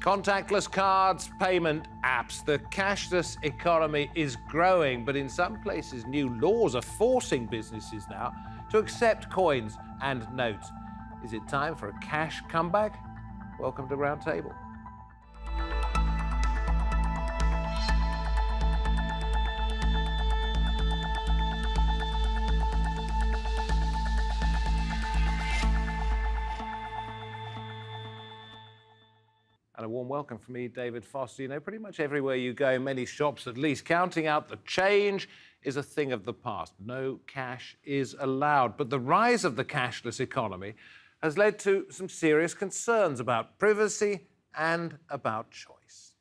Contactless cards, payment apps. The cashless economy is growing, but in some places, new laws are forcing businesses now to accept coins and notes. Is it time for a cash comeback? Welcome to Roundtable. And a warm welcome from me, David Foster. You know, pretty much everywhere you go, many shops at least, counting out the change is a thing of the past. No cash is allowed. But the rise of the cashless economy has led to some serious concerns about privacy and about choice.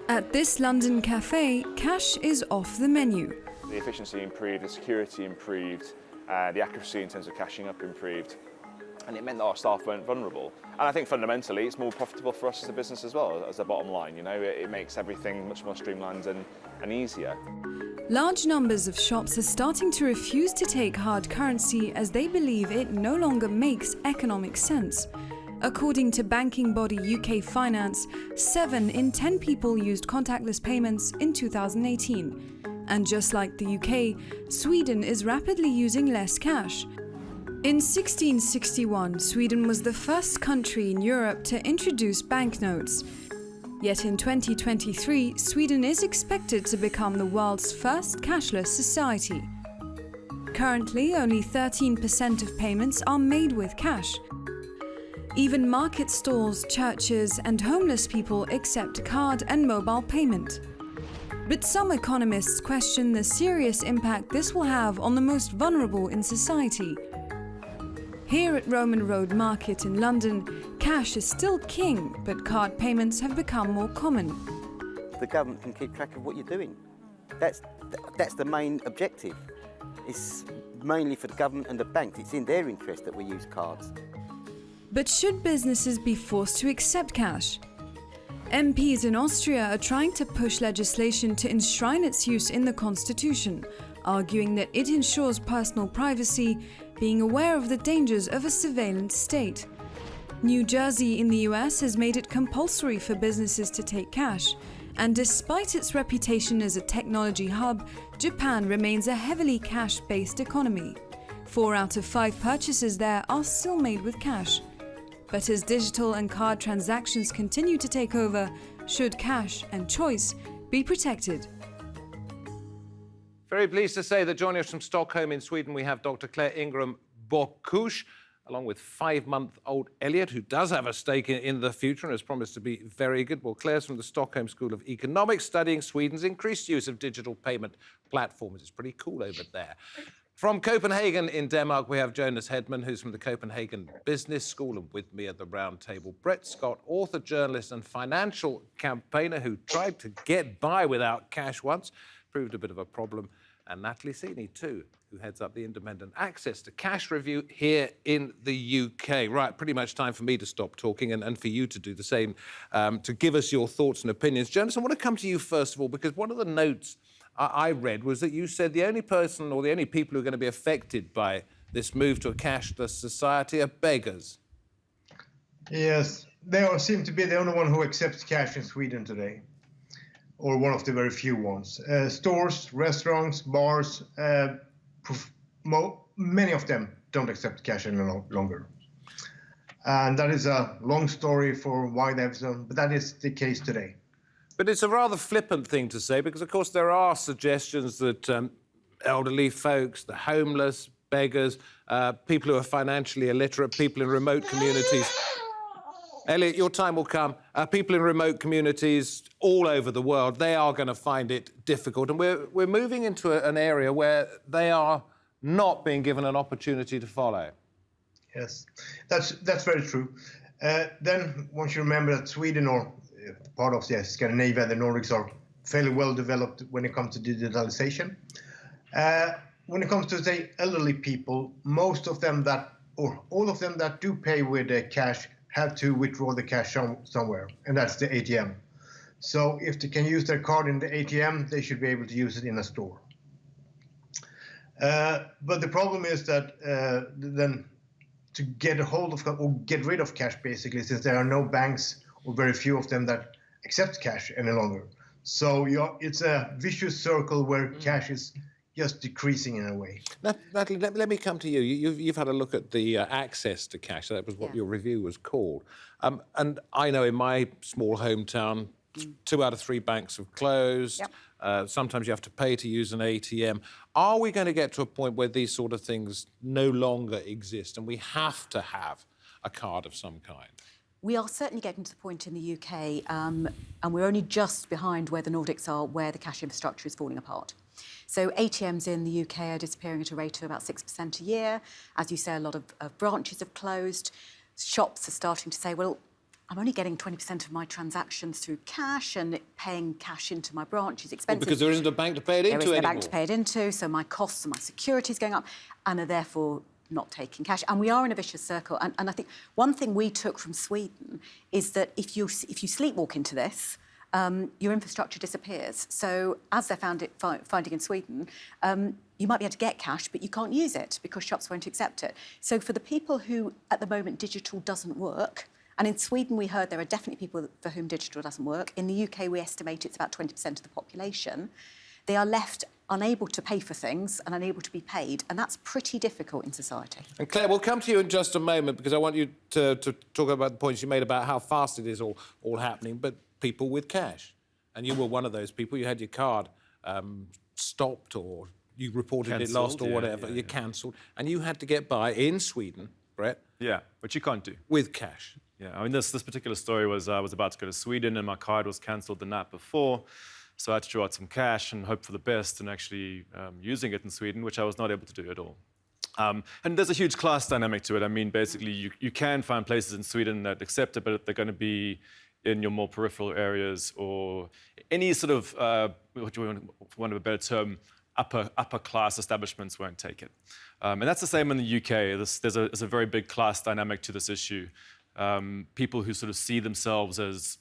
At this London cafe, cash is off the menu. The efficiency improved, the security improved, the accuracy in terms of cashing up improved, and it meant that our staff weren't vulnerable. And I think fundamentally it's more profitable for us as a business as well, as a bottom line. You know, it makes everything much more streamlined and easier. Large numbers of shops are starting to refuse to take hard currency as they believe it no longer makes economic sense. According to banking body UK Finance, 7 in 10 people used contactless payments in 2018. And just like the UK, Sweden is rapidly using less cash. In 1661, Sweden was the first country in Europe to introduce banknotes. Yet in 2023, Sweden is expected to become the world's first cashless society. Currently, only 13% of payments are made with cash. Even market stalls, churches, and homeless people accept card and mobile payment. But some economists question the serious impact this will have on the most vulnerable in society. Here at Roman Road Market in London, cash is still king, but card payments have become more common. The government can keep track of what you're doing. That's the main objective. It's mainly for the government and the banks. It's in their interest that we use cards. But should businesses be forced to accept cash? MPs in Austria are trying to push legislation to enshrine its use in the constitution, arguing that it ensures personal privacy, being aware of the dangers of a surveillance state. New Jersey in the US has made it compulsory for businesses to take cash, and despite its reputation as a technology hub, Japan remains a heavily cash-based economy. 4 out of 5 purchases there are still made with cash. But as digital and card transactions continue to take over, should cash and choice be protected? Very pleased to say that joining us from Stockholm in Sweden, we have Dr. Claire Ingram Bogusz, along with 5-month-old Elliot, who does have a stake in the future and has promised to be very good. Well, Claire's from the Stockholm School of Economics, studying Sweden's increased use of digital payment platforms. It's pretty cool over there. From Copenhagen in Denmark, we have Jonas Hedman, who's from the Copenhagen Business School, and with me at the round table, Brett Scott, author, journalist and financial campaigner who tried to get by without cash once, proved a bit of a problem, and Natalie Ceeney, too, who heads up the Independent Access to Cash Review here in the UK. Right, pretty much time for me to stop talking and for you to do the same, to give us your thoughts and opinions. Jonas, I want to come to you first of all, because one of the notes I read was that you said the only person or the only people who are going to be affected by this move to a cashless society are beggars. Yes, they seem to be the only one who accepts cash in Sweden today, or one of the very few ones. Stores, restaurants, bars, many of them don't accept cash any longer. And that is a long story for why they've done, but that is the case today. But it's a rather flippant thing to say because, of course, there are suggestions that elderly folks, the homeless, beggars, people who are financially illiterate, people in remote communities. Elliot, your time will come. People in remote communities all over the world, they are going to find it difficult. And we're moving into an area where they are not being given an opportunity to follow. Yes, that's very true. Then one should remember that Sweden, or part of Scandinavia, the Nordics, are fairly well developed when it comes to digitalization. When it comes to, say, elderly people, most of them or all of them that do pay with cash have to withdraw the cash somewhere, and that's the ATM. So if they can use their card in the ATM, they should be able to use it in a store. But the problem is that then to get a hold of or get rid of cash, basically, since there are no banks or very few of them that accept cash any longer. So it's a vicious circle where cash is just decreasing in a way. Natalie, let me come to you. You've had a look at the access to cash. That was what your review was called. And I know in my small hometown, 2 out of 3 banks have closed. Yep. Sometimes you have to pay to use an ATM. Are we going to get to a point where these sort of things no longer exist and we have to have a card of some kind? We are certainly getting to the point in the UK, and we're only just behind where the Nordics are, where the cash infrastructure is falling apart. So ATMs in the UK are disappearing at a rate of about 6% a year. As you say, a lot of branches have closed. Shops are starting to say, well, I'm only getting 20% of my transactions through cash, and paying cash into my branch is expensive. Well, because there isn't a bank to pay it into anymore. There isn't a bank to pay it into, so my costs and my security is going up, and are therefore not taking cash. And we are in a vicious circle. And I think one thing we took from Sweden is that if you sleepwalk into this, your infrastructure disappears. So as they're finding in Sweden, you might be able to get cash, but you can't use it because shops won't accept it. So for the people who, at the moment, digital doesn't work, and in Sweden we heard there are definitely people for whom digital doesn't work. In the UK we estimate it's about 20% of the population. They are left unable to pay for things and unable to be paid, and that's pretty difficult in society. And Claire, we'll come to you in just a moment because I want you to talk about the points you made about how fast it is all happening, but people with cash. And you were one of those people. You had your card stopped, or you reported it lost, or whatever. You cancelled, and you had to get by in Sweden, Brett. Yeah, which you can't do. With cash. Yeah, I mean, this particular story was I was about to go to Sweden and my card was cancelled the night before. So I had to draw out some cash and hope for the best and actually using it in Sweden, which I was not able to do at all. And there's a huge class dynamic to it. I mean, basically, you can find places in Sweden that accept it, but they're going to be in your more peripheral areas or any sort of, what do you want a better term, upper class establishments won't take it. And that's the same in the UK. There's a very big class dynamic to this issue. People who sort of see themselves as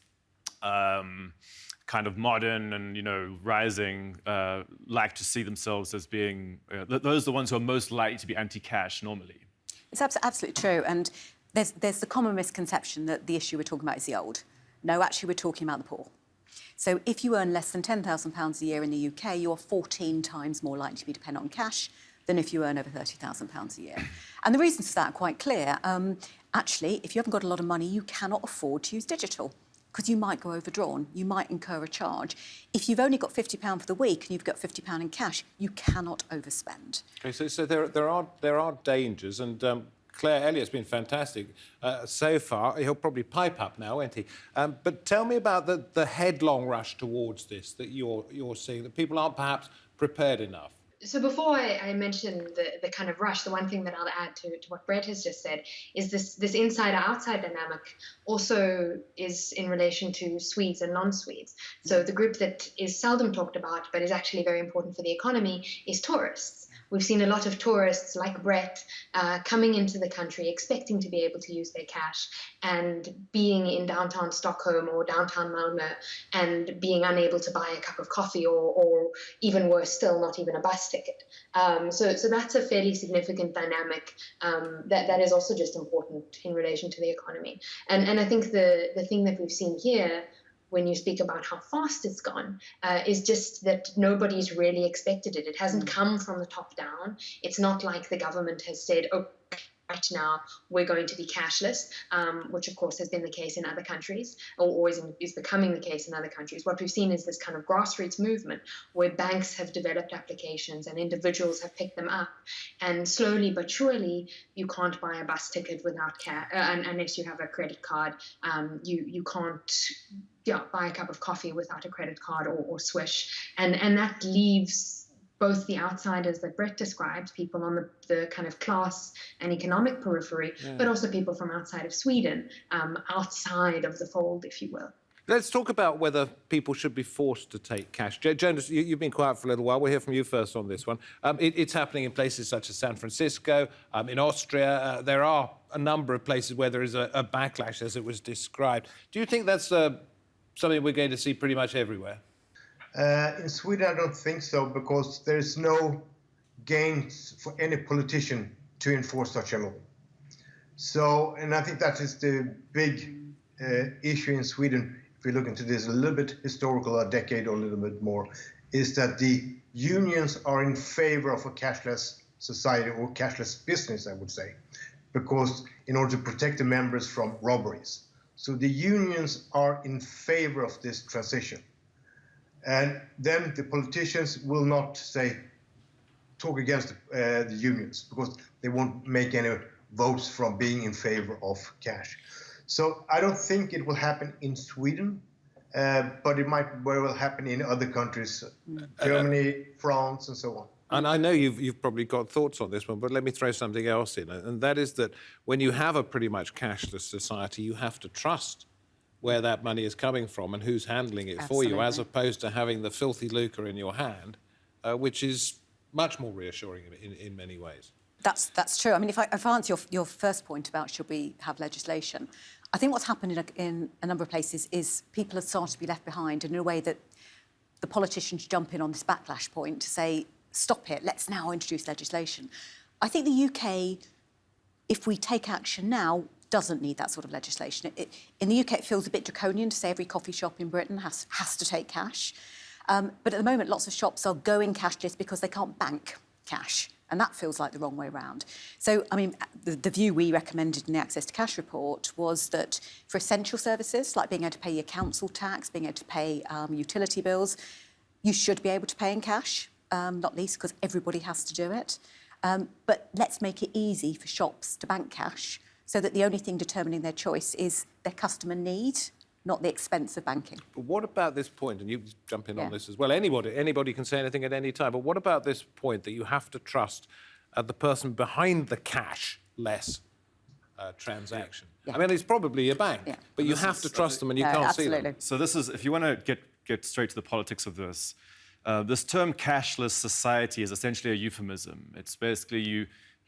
kind of modern and, rising, like to see themselves as being, those are the ones who are most likely to be anti-cash normally. It's absolutely true. And there's the common misconception that the issue we're talking about is the old. No, actually, we're talking about the poor. So if you earn less than £10,000 a year in the UK, you're 14 times more likely to be dependent on cash than if you earn over £30,000 a year. And the reasons for that are quite clear. Actually, if you haven't got a lot of money, you cannot afford to use digital, because you might go overdrawn, you might incur a charge. If you've only got £50 for the week and you've got £50 in cash, you cannot overspend. Okay, so there are dangers, and Claire, Elliot's been fantastic so far. He'll probably pipe up now, won't he? But tell me about the headlong rush towards this that you're seeing, that people aren't perhaps prepared enough. So before I mention the kind of rush, the one thing that I'll add to what Brett has just said is this insider-outside dynamic also is in relation to Swedes and non-Swedes. So the group that is seldom talked about but is actually very important for the economy is tourists. We've seen a lot of tourists like Brett coming into the country expecting to be able to use their cash and being in downtown Stockholm or downtown Malmö and being unable to buy a cup of coffee or even worse still, not even a bus ticket. So that's a fairly significant dynamic that is also just important in relation to the economy. And I think the thing that we've seen here when you speak about how fast it's gone, is just that nobody's really expected it. It hasn't come from the top down. It's not like the government has said, oh, right now we're going to be cashless, which of course has been the case in other countries, or is becoming the case in other countries. What we've seen is this kind of grassroots movement where banks have developed applications and individuals have picked them up. And slowly but surely, you can't buy a bus ticket without cash, unless you have a credit card. You can't buy a cup of coffee without a credit card or Swish. And that leaves both the outsiders that Brett described, people on the kind of class and economic periphery, but also people from outside of Sweden, outside of the fold, if you will. Let's talk about whether people should be forced to take cash. Jonas, you've been quiet for a little while. We'll hear from you first on this one. It's happening in places such as San Francisco, in Austria. There are a number of places where there is a backlash, as it was described. Do you think that's something we're going to see pretty much everywhere? In Sweden, I don't think so, because there's no gains for any politician to enforce such a law. So, and I think that is the big issue in Sweden, if we look into this a little bit historical, a decade or a little bit more, is that the unions are in favor of a cashless society or cashless business, I would say, because in order to protect the members from robberies. So the unions are in favor of this transition. And then the politicians will not talk against the unions because they won't make any votes from being in favor of cash. So I don't think it will happen in Sweden, but it might very well happen in other countries, Germany, France, and so on. And I know you've probably got thoughts on this one, but let me throw something else in, and that is that when you have a pretty much cashless society, you have to trust where that money is coming from and who's handling it for you, as opposed to having the filthy lucre in your hand, which is much more reassuring in many ways. That's true. I mean, if I answer your first point about should we have legislation, I think what's happened in a number of places is people have started to be left behind in a way that the politicians jump in on this backlash point to say, stop it, let's now introduce legislation. I think the UK, if we take action now, doesn't need that sort of legislation. In the UK, it feels a bit draconian to say every coffee shop in Britain has to take cash. But at the moment, lots of shops are going cashless because they can't bank cash. And that feels like the wrong way round. So, I mean, the view we recommended in the Access to Cash report was that for essential services, like being able to pay your council tax, being able to pay utility bills, you should be able to pay in cash, not least because everybody has to do it. But let's make it easy for shops to bank cash so that the only thing determining their choice is their customer need, not the expense of banking. But what about this point, and you jump in on this as well, anybody can say anything at any time, but what about this point that you have to trust the person behind the cashless transaction? I mean, it's probably a bank, but you have to trust them and you can't see them. So this is, if you want to get straight to the politics of this, this term cashless society is essentially a euphemism. It's basically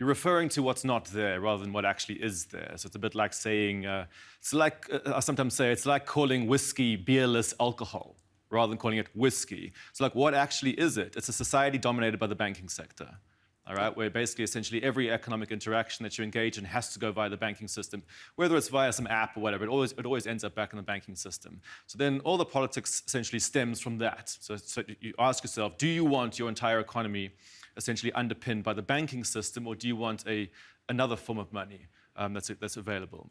you're referring to what's not there rather than what actually is there. So it's a bit like saying, I sometimes say, it's like calling whiskey beerless alcohol rather than calling it whiskey. So like, what actually is it? It's a society dominated by the banking sector, all right, where basically essentially every economic interaction that you engage in has to go via the banking system, whether it's via some app or whatever, it always ends up back in the banking system. So then all the politics essentially stems from that. So you ask yourself, do you want your entire economy essentially underpinned by the banking system, or do you want another form of money that's available?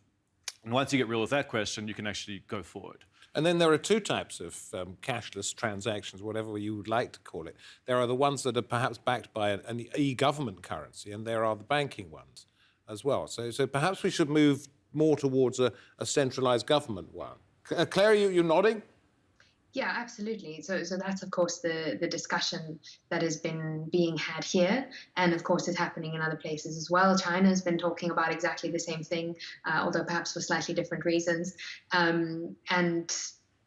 And once you get real with that question, you can actually go forward. And then there are two types of cashless transactions, whatever you would like to call it. There are the ones that are perhaps backed by an e-government currency, and there are the banking ones as well. So perhaps we should move more towards a centralised government one. Claire, you're nodding? Yeah, absolutely. So that's, of course, the discussion that has been being had here, and of course is happening in other places as well. China has been talking about exactly the same thing, although perhaps for slightly different reasons. And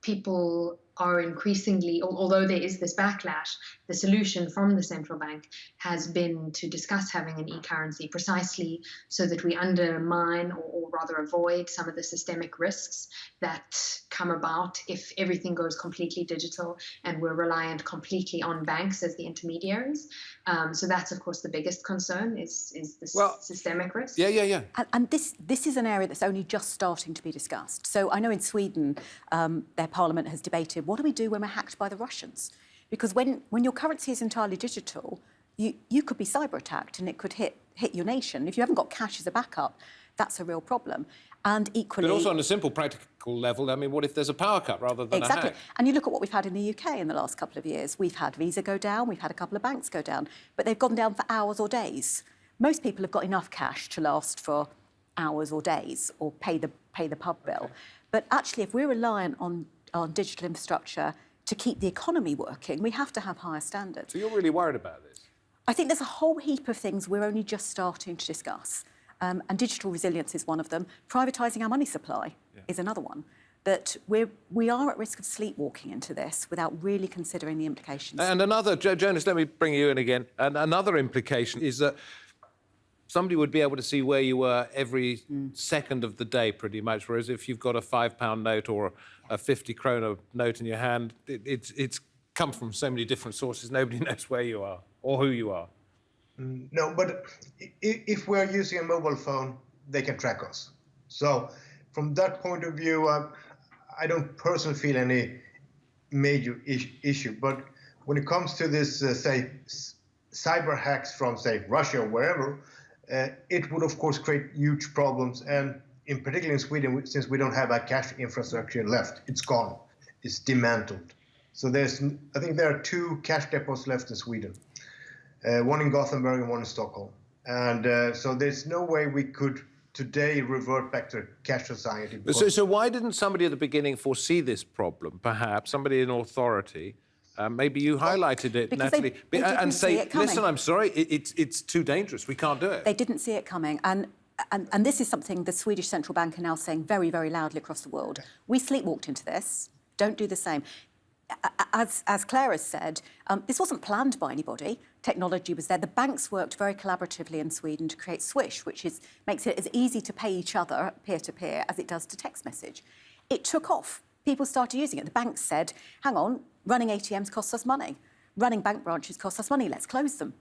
people are increasingly, although there is this backlash, the solution from the central bank has been to discuss having an e-currency precisely so that we undermine or rather avoid some of the systemic risks that come about if everything goes completely digital and we're reliant completely on banks as the intermediaries. So that's, of course, the biggest concern is the systemic risk. Yeah. And this is an area that's only just starting to be discussed. So I know in Sweden, their parliament has debated, what do we do when we're hacked by the Russians? Because when your currency is entirely digital, you could be cyber attacked and it could hit your nation. If you haven't got cash as a backup, that's a real problem. And equally... But also on a simple practical level, I mean, what if there's a power cut rather than a hack? And you look at what we've had in the UK in the last couple of years. We've had Visa go down, we've had a couple of banks go down, but they've gone down for hours or days. Most people have got enough cash to last for hours or days or pay the pub bill. But actually, if we're reliant on digital infrastructure to keep the economy working, we have to have higher standards. So you're really worried about this? I think there's a whole heap of things we're only just starting to discuss. And digital resilience is one of them. Privatising our money supply is another one. That we are at risk of sleepwalking into this without really considering the implications. And another, Jonas, let me bring you in again. And another implication is that somebody would be able to see where you were every second of the day, pretty much. Whereas if you've got a £5 note or a 50 krona note in your hand, it's come from so many different sources. Nobody knows where you are or who you are. No, but if we're using a mobile phone they can track us. So from that point of view, I don't personally feel any major issue. But when it comes to this, say, cyber hacks from, say, Russia or wherever, it would, of course, create huge problems. And in particular in Sweden, since we don't have a cash infrastructure left, it's gone. It's dismantled. So I think there are 2 cash depots left in Sweden, one in Gothenburg and one in Stockholm. And so there's no way we could today revert back to a cash society. So why didn't somebody at the beginning foresee this problem? Perhaps somebody in authority. Maybe you highlighted it, because Natalie, they and see say, it coming. listen, I'm sorry, it's too dangerous. We can't do it. They didn't see it coming. And this is something the Swedish central bank are now saying very, very loudly across the world. We sleepwalked into this. Don't do the same. As Claire has said, this wasn't planned by anybody. Technology was there. The banks worked very collaboratively in Sweden to create Swish, which makes it as easy to pay each other peer-to-peer as it does to text message. It took off. People started using it. The banks said, hang on, running ATMs costs us money. Running bank branches costs us money. Let's close them.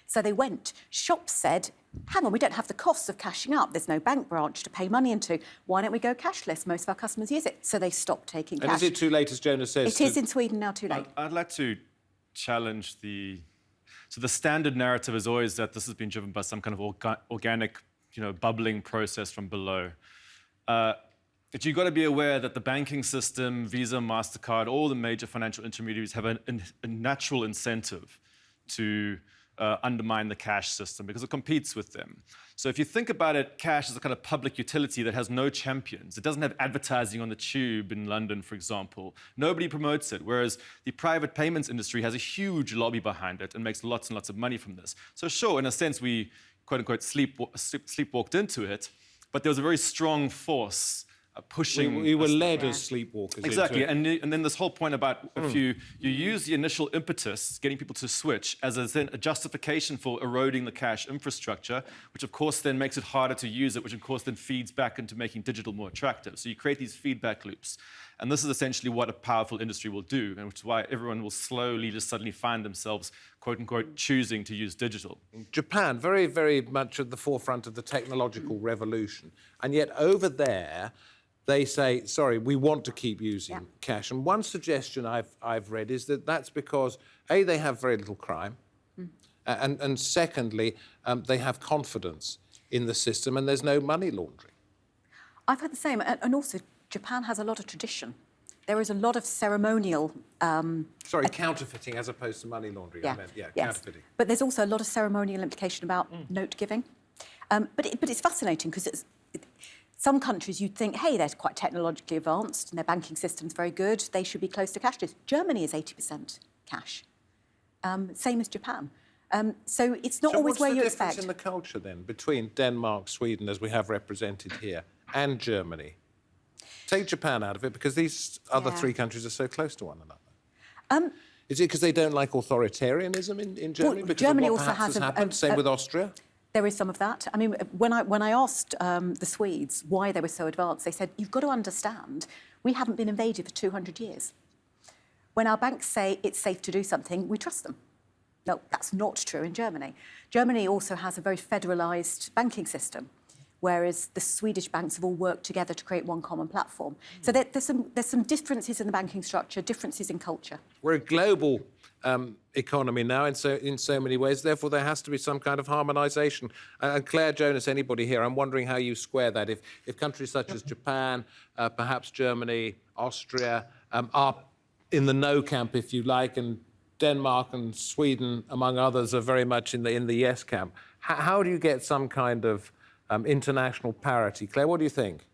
So they went. Shops said, hang on, we don't have the costs of cashing up. There's no bank branch to pay money into. Why don't we go cashless? Most of our customers use it. So they stopped taking cash. And is it too late, as Jonas says? It is in Sweden now too late. I'd like to challenge So the standard narrative is always that this has been driven by some kind of organic, bubbling process from below. But you've got to be aware that the banking system, Visa, MasterCard, all the major financial intermediaries have a natural incentive to undermine the cash system because it competes with them. So if you think about it, cash is a kind of public utility that has no champions. It doesn't have advertising on the tube in London, for example. Nobody promotes it, whereas the private payments industry has a huge lobby behind it and makes lots and lots of money from this. So sure, in a sense, we, quote-unquote, sleepwalked into it, but there was a very strong force pushing. We were led as sleepwalkers. Exactly, into it. and then this whole point about if you use the initial impetus, getting people to switch, as a justification for eroding the cash infrastructure, which of course then makes it harder to use it, which of course then feeds back into making digital more attractive. So you create these feedback loops. And this is essentially what a powerful industry will do, and which is why everyone will slowly just suddenly find themselves, quote-unquote, choosing to use digital. Japan, very, very much at the forefront of the technological revolution. And yet over there, they say, sorry, we want to keep using cash. And one suggestion I've read is that that's because, A, they have very little crime, and secondly, they have confidence in the system and there's no money laundering. I've heard the same, and also Japan has a lot of tradition. There is a lot of ceremonial... Sorry, counterfeiting as opposed to money laundering. Yeah, I meant, yes. Counterfeiting. But there's also a lot of ceremonial implication about note giving. But it's fascinating because some countries you'd think, hey, they're quite technologically advanced and their banking system's very good, they should be close to cashless. Germany is 80% cash, same as Japan. So it's not always where you expect. So what's the difference in the culture then between Denmark, Sweden, as we have represented here, and Germany? Take Japan out of it because these other three countries are so close to one another. Is it because they don't like authoritarianism in Germany? Well, because Germany of what also perhaps has happened? Same with Austria? There is some of that. I mean, when I asked the Swedes why they were so advanced, they said, you've got to understand, we haven't been invaded for 200 years. When our banks say it's safe to do something, we trust them. No, that's not true in Germany. Germany also has a very federalised banking system, whereas the Swedish banks have all worked together to create one common platform. So there's some differences in the banking structure, differences in culture. We're a global economy now in so many ways. Therefore, there has to be some kind of harmonisation. And Claire, Jonas, anybody here, I'm wondering how you square that. If countries such as Japan, perhaps Germany, Austria, are in the no camp, if you like, and Denmark and Sweden, among others, are very much in the yes camp. How do you get some kind of international parity? Claire, what do you think?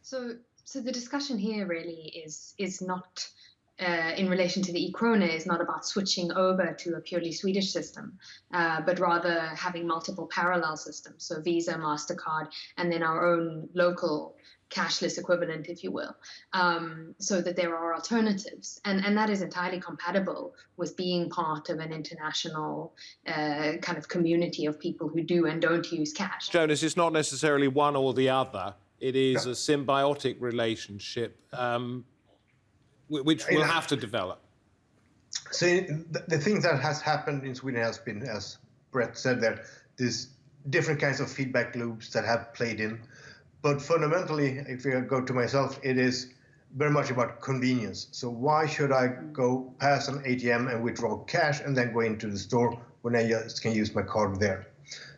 So the discussion here really is not in relation to the e-krona, is not about switching over to a purely Swedish system, but rather having multiple parallel systems. So Visa, MasterCard, and then our own local cashless equivalent, if you will, so that there are alternatives. And that is entirely compatible with being part of an international kind of community of people who do and don't use cash. Jonas, it's not necessarily one or the other. It is a symbiotic relationship, which we'll have to develop. So the thing that has happened in Sweden has been, as Brett said there, this different kinds of feedback loops that have played in. But fundamentally, if I go to myself, it is very much about convenience. So why should I go past an ATM and withdraw cash and then go into the store when I just can use my card there?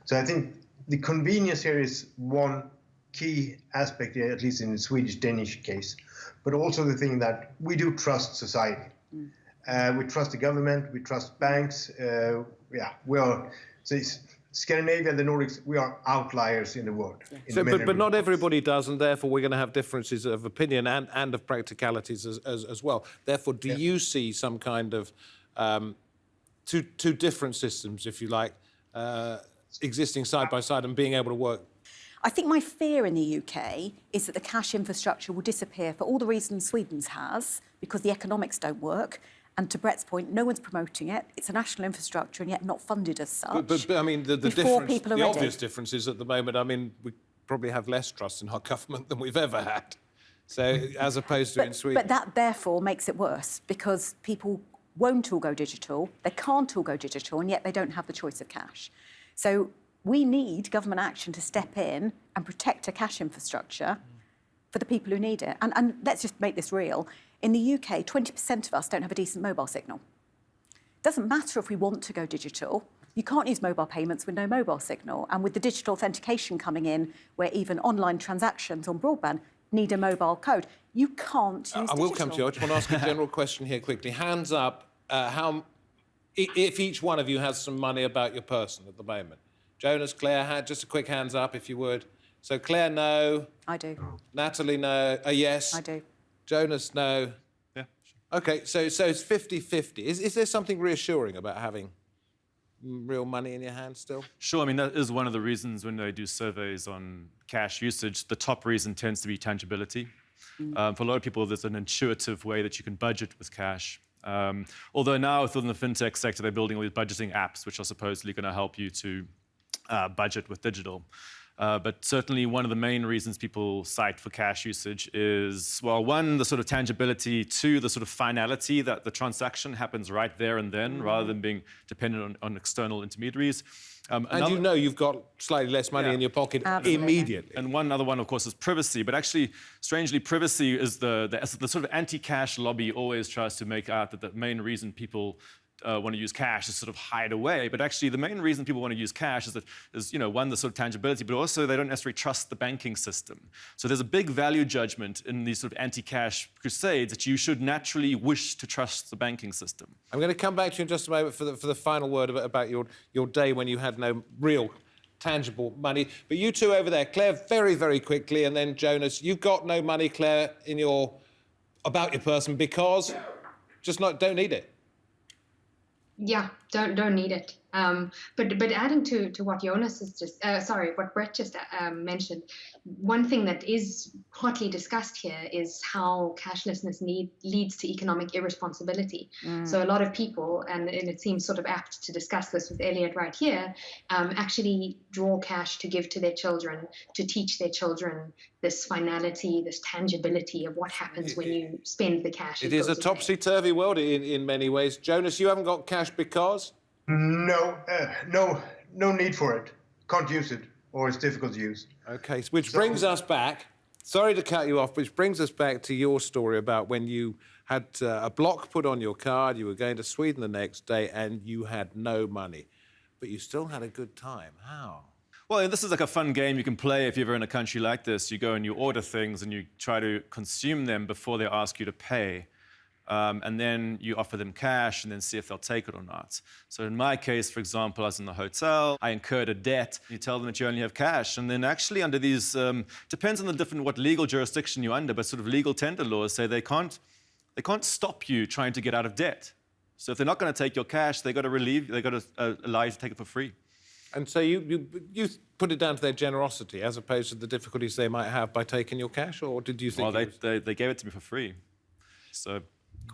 So I think the convenience here is one key aspect, at least in the Swedish-Danish case, but also the thing that we do trust society. We trust the government, we trust banks. We are, so Scandinavia, the Nordics, we are outliers in the world. But not everybody does, and therefore we're going to have differences of opinion and of practicalities as well. Therefore, do you see some kind of two different systems, if you like, existing side by side and being able to work? I think my fear in the UK is that the cash infrastructure will disappear for all the reasons Sweden's has, because the economics don't work. And to Brett's point, no one's promoting it. It's a national infrastructure and yet not funded as such. But I mean, the obvious difference is at the moment, I mean, we probably have less trust in our government than we've ever had. So as opposed to in Sweden. But that therefore makes it worse, because people won't all go digital, they can't all go digital, and yet they don't have the choice of cash. So we need government action to step in and protect a cash infrastructure for the people who need it. And let's just make this real. In the UK, 20% of us don't have a decent mobile signal. It doesn't matter if we want to go digital. You can't use mobile payments with no mobile signal. And with the digital authentication coming in, where even online transactions on broadband need a mobile code, you can't use digital. I will come to you. I just want to ask a general question here quickly. Hands up, if each one of you has some money about your person at the moment. Jonas, Claire, just a quick hands up if you would. So Claire, no. I do. Natalie, no. Yes. I do. Jonas, no. Yeah, sure. OK, so it's 50-50. Is there something reassuring about having real money in your hand still? Sure, I mean, that is one of the reasons when they do surveys on cash usage, the top reason tends to be tangibility. For a lot of people, there's an intuitive way that you can budget with cash. Although now within the fintech sector, they're building all these budgeting apps, which are supposedly going to help you to budget with digital. But certainly one of the main reasons people cite for cash usage is, well, one, the sort of tangibility, two, the sort of finality that the transaction happens right there and then, rather than being dependent on external intermediaries. And you know you've got slightly less money in your pocket immediately. And one other one, of course, is privacy. But actually, strangely, privacy is the sort of anti-cash lobby always tries to make out that the main reason people want to use cash is sort of hide away. But actually, the main reason people want to use cash is one, the sort of tangibility, but also they don't necessarily trust the banking system. So there's a big value judgment in these sort of anti-cash crusades that you should naturally wish to trust the banking system. I'm going to come back to you in just a moment for the final word about your day when you had no real tangible money. But you two over there, Claire, very, very quickly, and then Jonas, you've got no money, Claire, about your person because don't need it. Yeah, don't need it. But adding to what Jonas has just, what Brett just mentioned, one thing that is hotly discussed here is how cashlessness leads to economic irresponsibility. So a lot of people, and it seems sort of apt to discuss this with Elliot right here, actually draw cash to give to their children, to teach their children this finality, this tangibility of what happens when you spend the cash. It is a topsy-turvy world in many ways. Jonas, you haven't got cash because? No need for it. Can't use it, or it's difficult to use. OK, which brings us back, sorry to cut you off, which brings us back to your story about when you had a block put on your card, you were going to Sweden the next day, and you had no money. But you still had a good time. How? Well, this is like a fun game you can play if you're ever in a country like this. You go and you order things and you try to consume them before they ask you to pay. And then you offer them cash and then see if they'll take it or not. So in my case, for example, I was in the hotel, I incurred a debt. You tell them that you only have cash. And then actually under these, depends on what legal jurisdiction you're under, but sort of legal tender laws say they can't stop you trying to get out of debt. So if they're not going to take your cash, they've got to allow you to take it for free. And so you put it down to their generosity as opposed to the difficulties they might have by taking your cash, or did you think? Well, they gave it to me for free. So.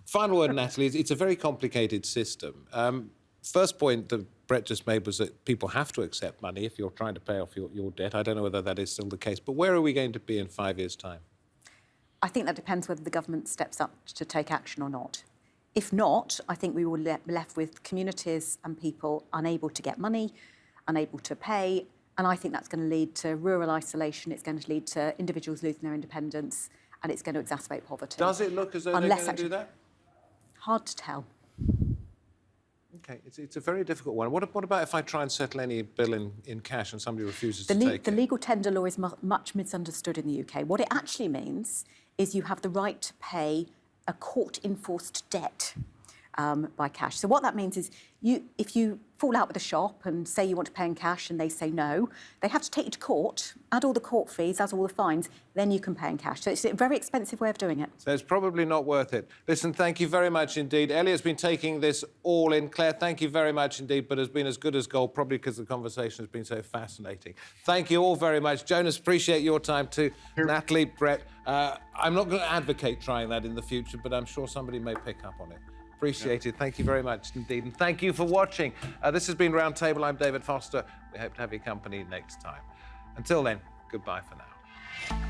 Final word, Natalie, it's a very complicated system. First point that Brett just made was that people have to accept money if you're trying to pay off your debt. I don't know whether that is still the case, but where are we going to be in 5 years' time? I think that depends whether the government steps up to take action or not. If not, I think we will be left with communities and people unable to get money, unable to pay, And I think that's going to lead to rural isolation. It's going to lead to individuals losing their independence, and it's going to exacerbate poverty. Does it look as though they're going to do that? Hard to tell. Okay, it's a very difficult one. What about if I try and settle any bill in cash and somebody refuses to take it? The legal tender law is much misunderstood in the UK. What it actually means is you have the right to pay a court-enforced debt by cash. So what that means is if you fall out with a shop and say you want to pay in cash and they say no, they have to take you to court, add all the court fees, add all the fines, then you can pay in cash. So it's a very expensive way of doing it. So it's probably not worth it. Listen, thank you very much indeed. Elliot's been taking this all in. Claire, thank you very much indeed, but has been as good as gold, probably because the conversation has been so fascinating. Thank you all very much. Jonas, appreciate your time too. Natalie, Brett, I'm not going to advocate trying that in the future, but I'm sure somebody may pick up on it. Appreciate it. Thank you very much indeed. And thank you for watching. This has been Roundtable. I'm David Foster. We hope to have your company next time. Until then, goodbye for now.